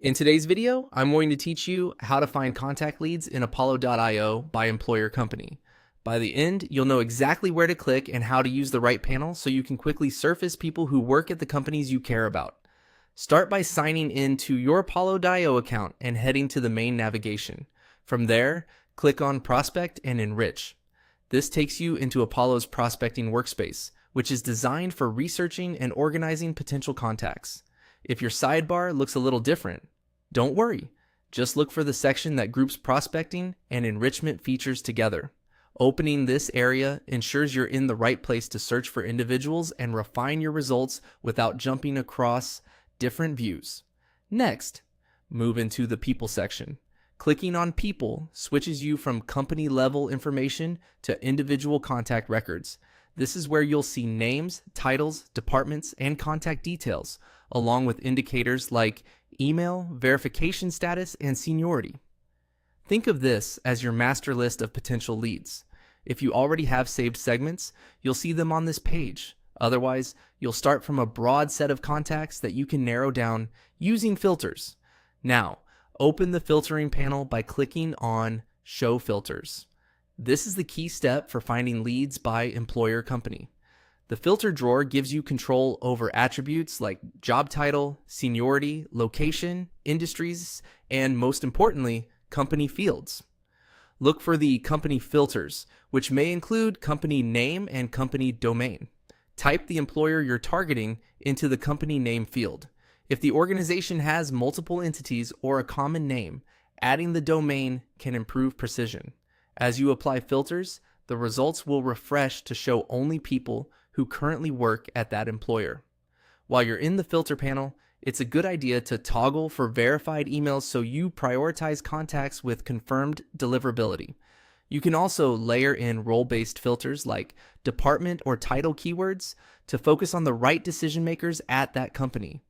In today's video, I'm going to teach you how to find contact leads in Apollo.io by employer company. By the end, you'll know exactly where to click and how to use the right panel so you can quickly surface people who work at the companies you care about. Start by signing in to your Apollo.io account and heading to the main navigation. From there, click on Prospect and Enrich. This takes you into Apollo's prospecting workspace, which is designed for researching and organizing potential contacts. If your sidebar looks a little different, don't worry. Just look for the section that groups prospecting and enrichment features together. Opening this area ensures you're in the right place to search for individuals and refine your results without jumping across different views. Next, move into the People section. Clicking on People switches you from company-level information to individual contact records. This is where you'll see names, titles, departments, and contact details, along with indicators like email, verification status, and seniority. Think of this as your master list of potential leads. If you already have saved segments, you'll see them on this page. Otherwise, you'll start from a broad set of contacts that you can narrow down using filters. Now, open the filtering panel by clicking on Show Filters. This is the key step for finding leads by employer company. The filter drawer gives you control over attributes like job title, seniority, location, industries, and most importantly, company fields. Look for the company filters, which may include company name and company domain. Type the employer you're targeting into the company name field. If the organization has multiple entities or a common name, adding the domain can improve precision. As you apply filters, the results will refresh to show only people who currently work at that employer. While you're in the filter panel, it's a good idea to toggle for verified emails so you prioritize contacts with confirmed deliverability. You can also layer in role-based filters like department or title keywords to focus on the right decision makers at that company.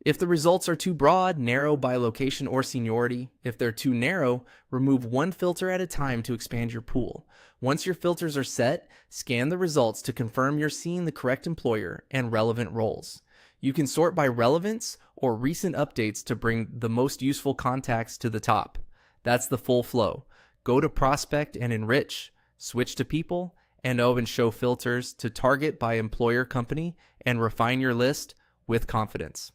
If the results are too broad, narrow by location or seniority. If they're too narrow, remove one filter at a time to expand your pool. Once your filters are set, scan the results to confirm you're seeing the correct employer and relevant roles. You can sort by relevance or recent updates to bring the most useful contacts to the top. That's the full flow. Go to Prospect and Enrich, switch to People, and open Show Filters to target by employer company and refine your list with confidence.